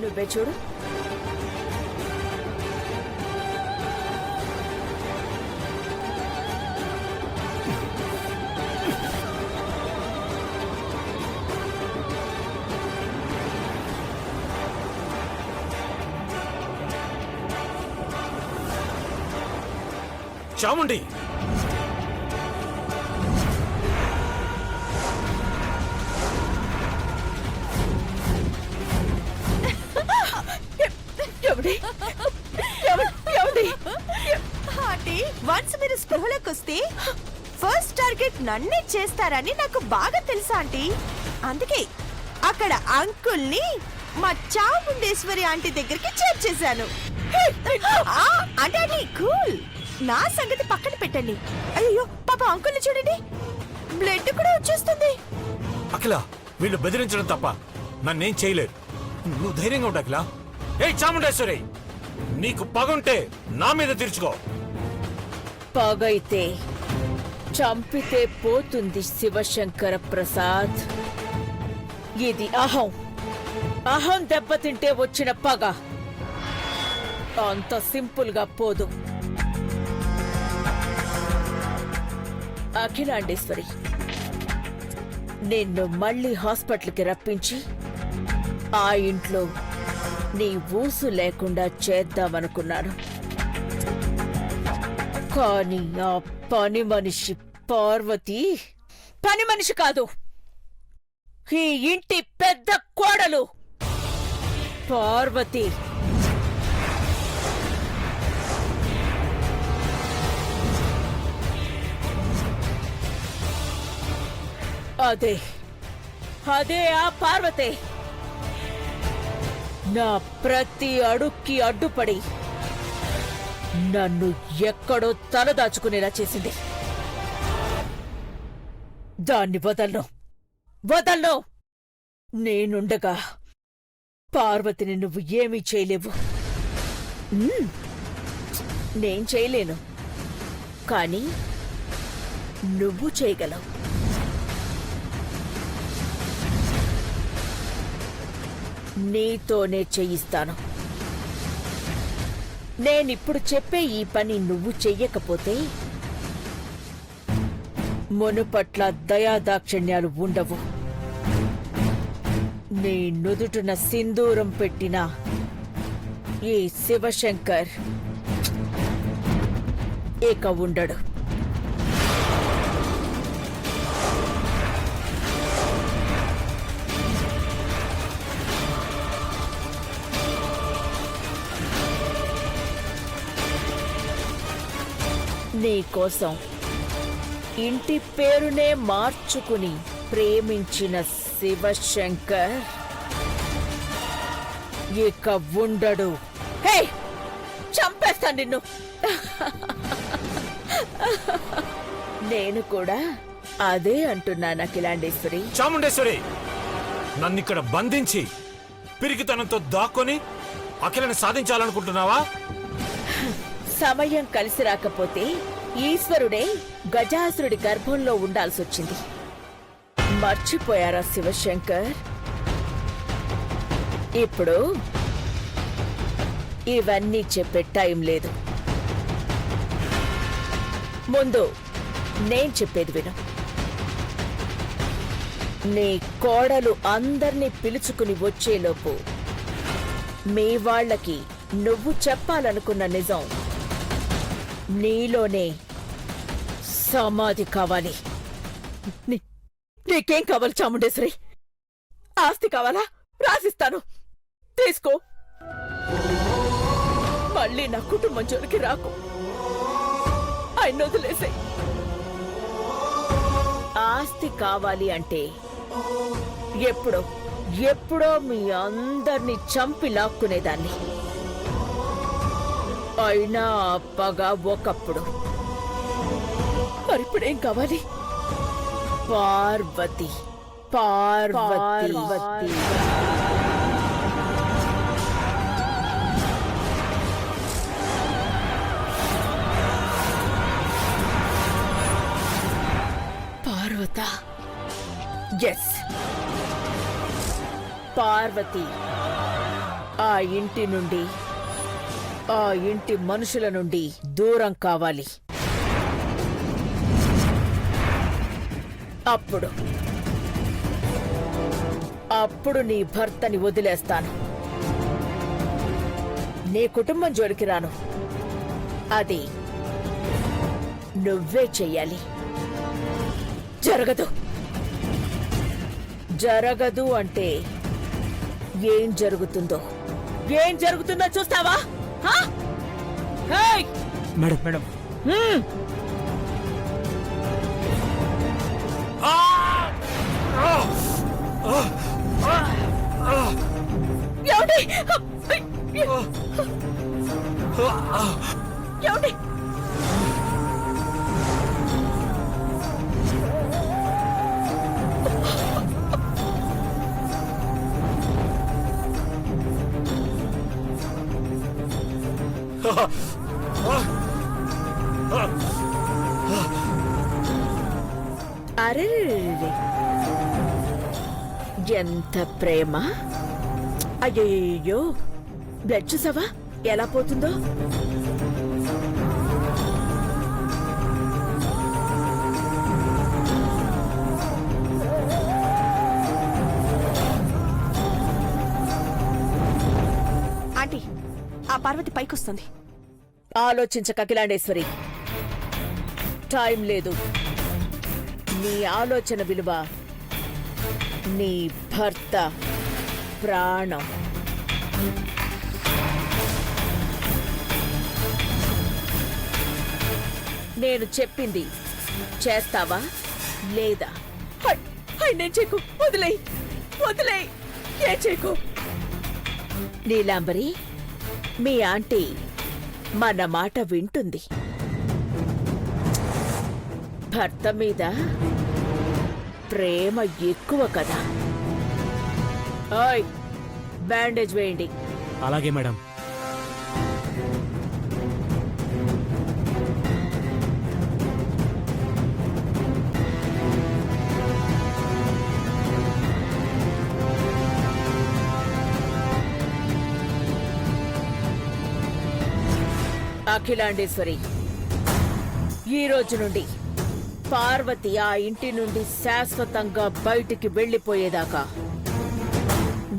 నువ్వే చూడు. చాముండి, వన్స్ మీరు స్పృహలోకి వస్తే ఫస్ట్ టార్గెట్ నన్నే చేస్తారని నాకు బాగా తెలుసా ఆంటీ. అందుకే అక్కడ అంకుల్ని మా చాముండేశ్వరి ఆంటీ దగ్గరికి చేర్చేశాను. అంటే కూల్, నా సంగతి పక్కన పెట్టండి. అయ్యో పాప అంకుల్ని చూడండి, బ్లడ్ కూడా వచ్చేస్తుంది. అఖిల వీళ్ళు బెదిరించడం తప్ప నన్నేం చేయలేరు. నువ్వు ధైర్యంగా ఉండు అఖిల. ఏ చాముండేశ్వరి, నీకు పగుంటే నా మీద తీర్చుకో. పగైతే చంపితే పోతుంది శివశంకర ప్రసాద్. ఇది అహం దెబ్బతింటే వచ్చిన పగ. అంత సింపుల్ గా పోదు. అఖిలాండేశ్వరి, నిన్ను మళ్ళీ హాస్పిటల్కి రప్పించి ఆ ఇంట్లో నీ ఊసు లేకుండా చేద్దామనుకున్నాను. కానీ ఆ పని మనిషి పార్వతి పని మనిషి కాదు, ఈ ఇంటి పెద్ద కోడలు పార్వతి. అదే ఆ పార్వతే నా ప్రతి అడుక్కి అడ్డుపడి నన్ను ఎక్కడో తలదాచుకునేలా చేసింది. దాన్ని వదలను. నేనుండగా పార్వతిని నువ్వు ఏమీ చేయలేవు. నేను చేయలేను, కానీ నువ్వు చేయగలవు. నీతోనే చేయిస్తాను. నేనిప్పుడు చెప్పే ఈ పని నువ్వు చెయ్యకపోతే మునుపట్ల దయాదాక్షిణ్యాలు ఉండవు. నీ నుదుటున సింధూరం పెట్టిన ఈ శివశంకర్ ఇక ఉండడు. నీకోసం ఇంటి పేరునే మార్చుకుని ప్రేమించిన శివశంకర్ ఇక ఉండడు. హే, చంపేస్తాను నిన్ను. నేను కూడా అదే అంటున్నాను అఖిలాండేశ్వరి. చాముండేశ్వరి, నన్నిక్కడ బంధించి పిరికితనంతో దాక్కొని అఖిలని సాధించాలనుకుంటున్నావా? సమయం కలిసి రాకపోతే ఈశ్వరుడే గజాసురుడి గర్భంలో ఉండాల్సొచ్చింది. మర్చిపోయారా శివశంకర్? ఇప్పుడు ఇవన్నీ చెప్పే టైం లేదు. ముందు నేను చెప్పేది విను. నీ కోడలు అందర్నీ పిలుచుకుని వచ్చేలోపు మీ వాళ్లకి నువ్వు చెప్పాలనుకున్న నిజం నీలోనే సమాధి కావాలి. నీకేం కావాలి చాముండేశ్వరి? ఆస్తి కావాలా? రాసిస్తాను, తీసుకో. మళ్ళీ నా కుటుంబం జోలికి రాకు. ఆయన వదిలేసాయి. ఆస్తి కావాలి అంటే ఎప్పుడో మీ అందర్నీ చంపి లాక్కునేదాన్ని. అయినా పగ ఒకప్పుడు. మరిప్పుడేం కావాలి? పార్వతి. పార్వతి పార్వత. ఎస్, పార్వతి ఇంటి నుండి, ఆ ఇంటి మనుషుల నుండి దూరం కావాలి. అప్పుడు నీ భర్తని వదిలేస్తాను. నీ కుటుంబం జోలికి రాను. అది నువ్వే చెయ్యాలి. జరగదు. జరగదు అంటే ఏం జరుగుతుందో చూస్తావా? హా? హేయ్! మేడం మేడం హ్మ్. ఏమండి? ఏమండి? అరే, ఎంత ప్రేమ! అయ్యో, బ్లడ్ చూసావా ఎలా పోతుందో? ఆంటీ, ఆ పార్వతి పైకొస్తుంది. ఆలోచించక అఖిలాండేశ్వరి, టైం లేదు. నీ ఆలోచన విలువ నీ భర్త ప్రాణం. నేను చెప్పింది చేస్తావా లేదా? నేను చెక్కు, వదిలే ఏ చెక్కు. నీలాంబరి, మీ ఆంటీ మన మాట వింటుంది. భర్త మీద ప్రేమ ఎక్కువ కదా. ఓయ్, బ్యాండేజ్ వేయండి. అలాగే మేడం. అఖిలాండేశ్వరి, ఈ రోజు నుండి పార్వతి ఆ ఇంటి నుండి శాశ్వతంగా బయటికి వెళ్లిపోయేదాకా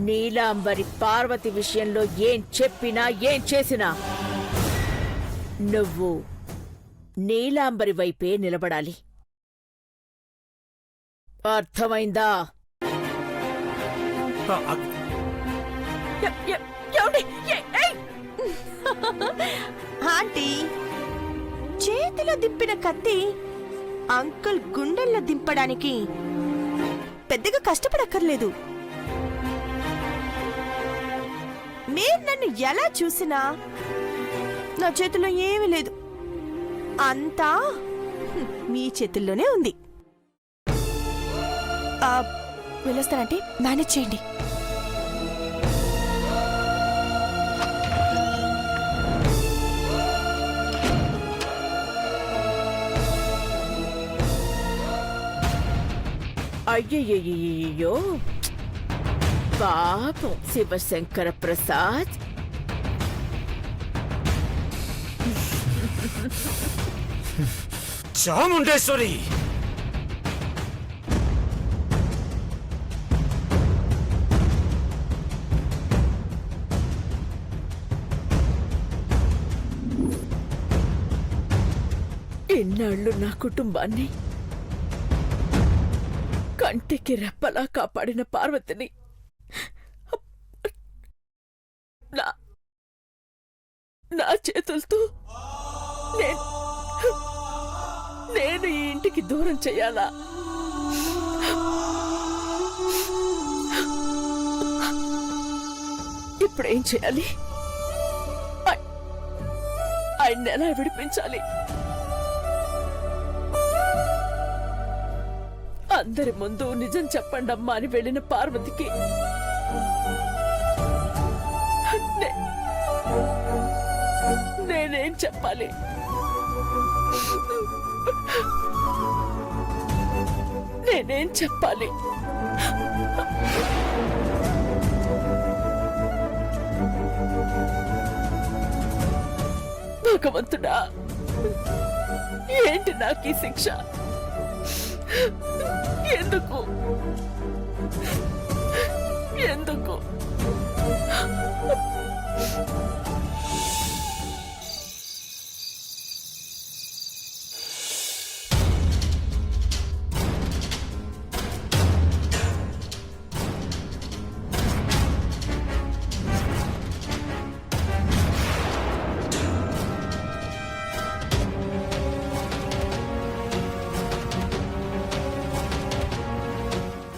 నీలాంబరి పార్వతి విషయంలో ఏం చెప్పినా ఏం చేసినా నువ్వు నీలాంబరి వైపే నిలబడాలి. అర్థమైందా? ఆంటీ, చేతిలో దింపిన కత్తి అంకుల్ గుండెల్లో దింపడానికి పెద్దగా కష్టపడక్కర్లేదు. మీరు నన్ను ఎలా చూసినా నా చేతిలో ఏమీ లేదు. అంతా మీ చేతుల్లోనే ఉంది. వెళ్ళొస్తానంటే మేనేజ్ చేయండి. అయ్యయ్యో, పాపం శివశంకర ప్రసాద్. చాముండేశ్వరి, ఇన్నాళ్ళు నా కుటుంబాన్ని కంటికి రెప్పలా కాపాడిన పార్వతిని నా చేతులతో నేను ఈ ఇంటికి దూరం చెయ్యాలా? ఇప్పుడేం చేయాలి? ఆయన్ని ఎలా విడిపించాలి? అందరి ముందు నిజం చెప్పండమ్మా అని వెళ్ళిన పార్వతికి నేనేం చెప్పాలి? నేనేం చెప్పాలి? భగవంతుడా, ఏంటి నాకు ఈ శిక్ష? ఎందుకు ఎందుకు?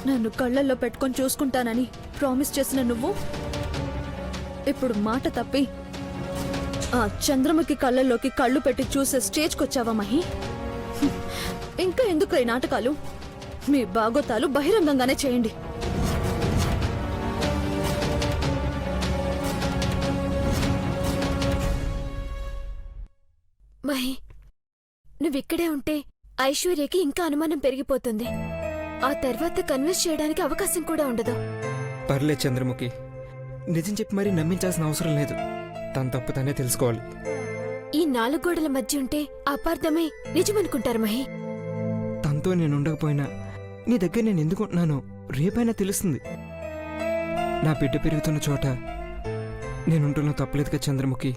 నన్ను కళ్ళల్లో పెట్టుకొని చూసుకుంటానని ప్రామిస్ చేసిన నువ్వు ఇప్పుడు మాట తప్పి ఆ చంద్రముఖి కళ్ళల్లోకి కళ్ళు పెట్టి చూసే స్టేజ్కొచ్చావా మహి? ఇంకా ఎందుకు ఈ నాటకాలు? మీ బాగోతాలు బహిరంగంగానే చేయండి. మహి, నువ్విక్కడే ఉంటే ఐశ్వర్యకి ఇంకా అనుమానం పెరిగిపోతుంది. ఆ తర్వాత కన్విన్స్ చేయడానికి అవకాశం కూడా ఉండదు. పర్లేదు చంద్రముఖి, నిజం చెప్పి మరీ నమ్మించాల్సిన అవసరం లేదు. తన తప్పు తనే తెలుసుకోవాలి. ఈ 4 గోడల మధ్య ఉంటే అపార్థమై నిజమనుకుంటారు మహి. తనతో నేను ఉండకపోయినా నీ దగ్గర నేను ఎందుకుంటున్నానో రేపైనా తెలుస్తుంది. నా బిడ్డ పెరుగుతున్న చోట నేనుంటున్నా తప్పలేదుగా చంద్రముఖి.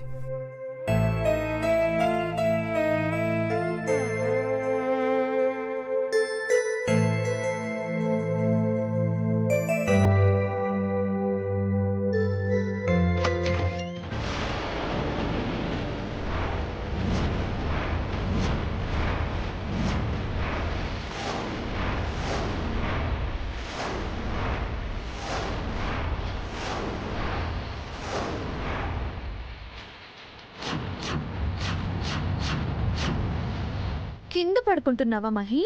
కింద పడుకుంటున్నావా మహి?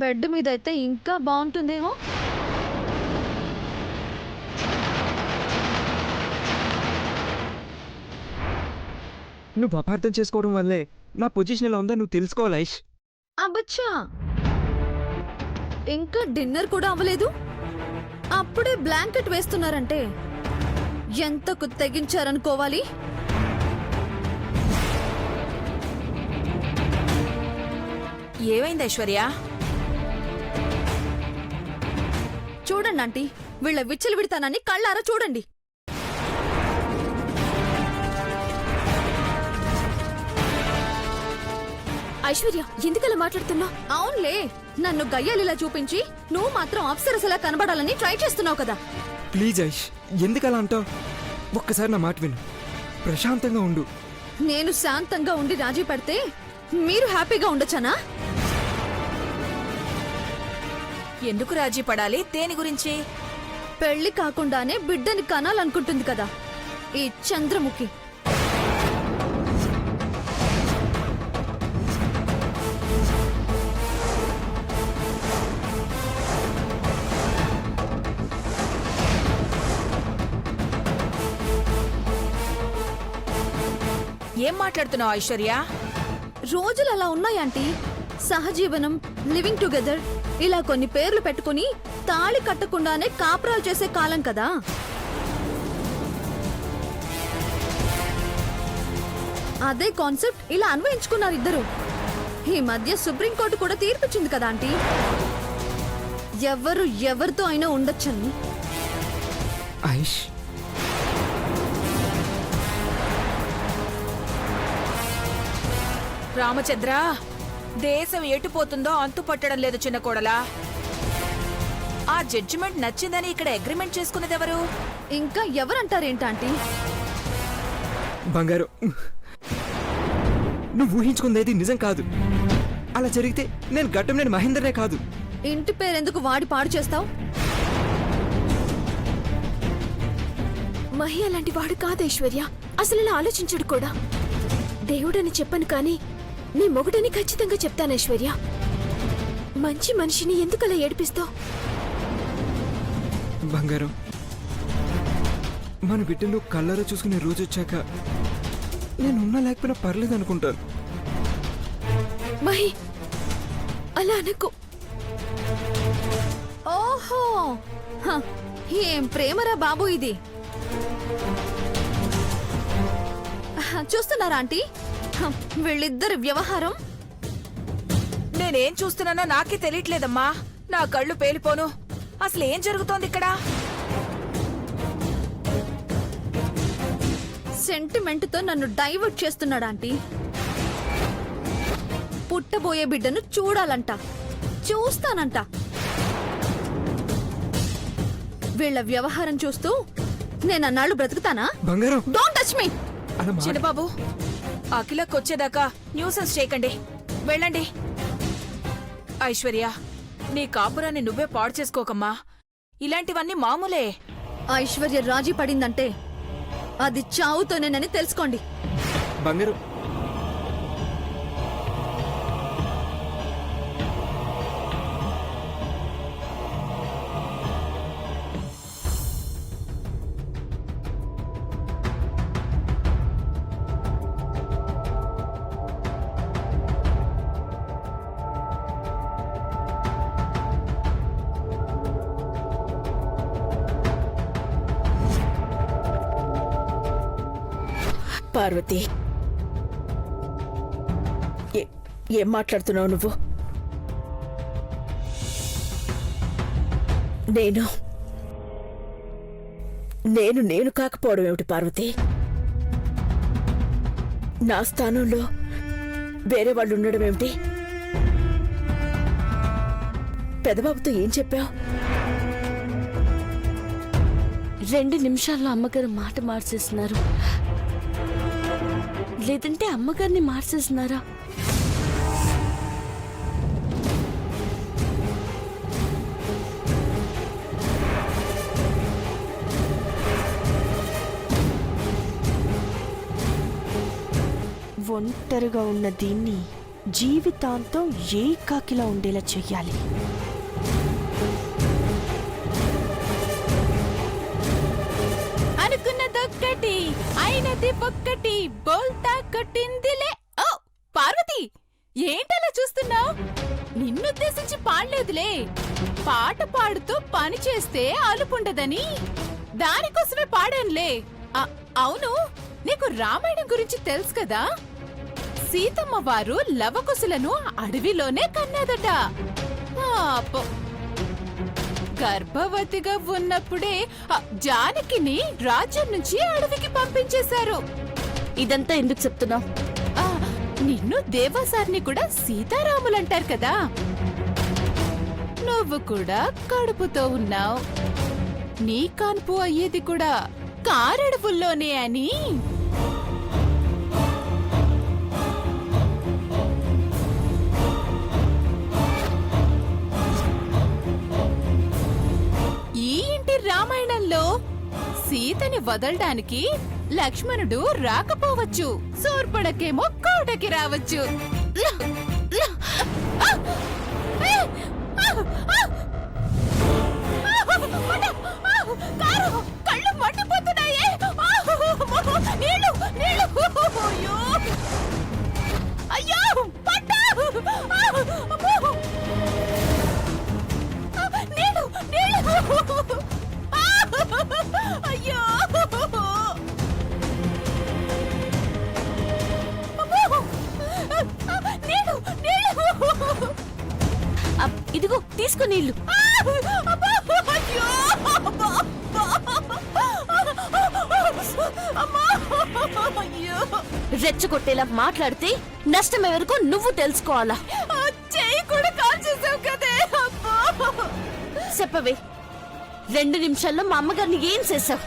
బెడ్ మీద అయితే ఇంకా బాగుంటుందేమో. నువ్వు అపార్థం చేసుకోవడం వల్లే నా పొజిషన్ ఎలా ఉందో నువ్వు తెలుసుకోవాలి ఐష్. అబ్బచ్చా, ఇంకా డిన్నర్ కూడా అవ్వలేదు, అప్పుడే బ్లాంకెట్ వేస్తున్నారంటే ఎంతకు తెగించారనుకోవాలి. ఏమైంది ఐశ్వర్య? చూడండి ఆంటీ, వీళ్ళ విచ్చలు విడతానని కళ్ళారా చూడండి. ఐశ్వర్య, ఎందుకలా మాట్లాడుతున్నావు? అవునులే, నన్ను గయ్యాలిలా చూపించి నువ్వు మాత్రం అప్సరసలా కనబడాలని ట్రై చేస్తున్నావు కదా. ప్లీజ్ ఐష్, ఎందుకలా అంటావు? ఒక్కసారి నా మాట విను, ప్రశాంతంగా ఉండు. నేను శాంతంగా ఉండి రాజీ పడితే మీరు హ్యాపీగా ఉండొచ్చనా? ఎందుకు రాజీ పడాలి? దేని గురించి? పెళ్లి కాకుండానే బిడ్డని కనాలనుకుంటుంది కదా ఈ చంద్రముఖి. ఏం మాట్లాడుతున్నావు ఐశ్వర్య? రోజులు అలా ఉన్నాయాంటీ. సహజీవనం, లివింగ్ టుగెదర్, ఇలా కొన్ని పేర్లు పెట్టుకుని తాళి కట్టకుండానే కాపురాలు చేసే కాలం కదా. అదే కాన్సెప్ట్ ఇలా అన్వయించుకున్నారు ఇద్దరు. ఈ మధ్య సుప్రీంకోర్టు కూడా తీర్పిచ్చింది కదా ఆంటీ, ఎవరు ఎవరితో అయినా ఉండొచ్చని. ఐష్, రామచంద్ర, దేశం ఎటుపోతుందో అంతు పట్టడం లేదు చిన్న కోడలా. ఆ జడ్జిమెంట్ నచ్చిందని ఇక్కడ అగ్రిమెంట్ చేసుకున్నది ఎవరు? ఇంకా ఎవరంటారేంటాంటీ? బంగారు, నువ్వు ఊహించుకుందేది నిజం కాదు. అలా జరిగితే నేను ఘట్టంనేని మహేందర్నే కాదు. ఇంటి పేరెందుకు వాడి పాడు చేస్తావు? మహి అలాంటి వాడు కాదు ఐశ్వర్య, అసలు ఇలా ఆలోచించడు కూడా. దేవుడని చెప్పను కానీ నీ మొగుడని ఖచ్చితంగా చెప్తాను ఐశ్వర్య. మంచి మనిషిని ఎందుకలా ఏడిపిస్తావు? బంగారం, మన బిడ్డలు కళ్ళారా చూసుకునే రోజు వచ్చాక నేనున్నా లేకపోయినా పర్లేదు అనుకుంటాను. మహి, అలా అనకు. ఓహో, హ, ఏం ప్రేమరా బాబు ఇది. చూస్తున్నారా ఆంటీ వీళ్ళిద్దరి వ్యవహారం. నేనేం చూస్తున్నానో నాకే తెలియట్లేదమ్మా. నా కళ్ళు పేలిపోను. అసలు ఏం జరుగుతోంది ఇక్కడ? సెంటిమెంట్ తో నన్ను డైవర్ట్ చేస్తున్నాడు ఆంటీ. పుట్టబోయే బిడ్డను చూడాలంట, చూస్తానంట. వీళ్ళ వ్యవహారం చూస్తూ నేను అన్నాళ్ళు బ్రతుకుతానా? బంగారం డోంట్ టచ్ మీ. అలా మాట- చిన్నబాబు, అఖిలకొచ్చేదాకా న్యూసెన్స్ చేయకండి, వెళ్ళండి. ఐశ్వర్య, నీ కాపురాన్ని నువ్వే పాడు చేసుకోకమ్మా. ఇలాంటివన్నీ మామూలే. ఐశ్వర్య రాజీ పడిందంటే అది చావుతోనేనని తెలుసుకోండి. బంగారం పార్వతి, ఏం మాట్లాడుతున్నావు నువ్వు? నేను కాకపోవడం ఏమిటి పార్వతి? నా స్థానంలో వేరే వాళ్ళు ఉండడం ఏమిటి? పెదబాబుతో ఏం చెప్పావు? 2 నిమిషాల్లో అమ్మగారు మాట మార్చేస్తున్నారు. లేదంటే అమ్మగారిని మార్చేస్తున్నారా? ఒంటరిగా ఉన్న దీన్ని జీవితాంతం ఏకాకిలా ఉండేలా చెయ్యాలి. అనుకున్నదొక్కటి అయినది ఒక్కటి బోల్తా కొట్టిందిలే. ఓ పార్వతి, ఏంటలా చూస్తున్నావు? నిన్నుద్దేశించి పాడలేదులే. పాట పాడుతూ పని చేస్తే అలుపుండదని దానికోసమే పాడానులే. అవును, నీకు రామాయణం గురించి తెలుసు కదా? సీతమ్మ వారు లవకుశులను అడవిలోనే కన్నదట. పాపం. గర్భవతిగా ఉన్నప్పుడే జానకిని రాజ్యం నుంచి అడవికి పంపించేశారు. ఇదంతా ఎందుకు చెప్తున్నావు? నిన్ను దేవాసారిని కూడా సీతారాములంటారు కదా. నువ్వు కూడా కడుపుతో ఉన్నావు. నీ కాన్పు అయ్యేది కూడా కారడవుల్లోనే అని. ఈ ఇంటి రామాయణంలో సీతని వదలడానికి లక్ష్మణుడు రాకపోవచ్చు. శూర్పణఖేమో కోటకి రావచ్చు. కళ్ళు మండిపోతున్నాయే. నీళ్ళు నీళ్ళు. అయ్యో పట్ట. నీళ్ళు నీళ్ళు. అయ్యో నీళ్ళు నీళ్ళు. ఇదిగో తీసుకో నీళ్లు. రెచ్చగొట్టేలా మాట్లాడితే నష్టం ఎవరికో నువ్వు తెలుసుకోవాలా? చెయ్యి కూడా కాల్ చేసావు కదే. చెప్పవే, 2 నిమిషాల్లో మా అమ్మగారిని ఏం చేసావు?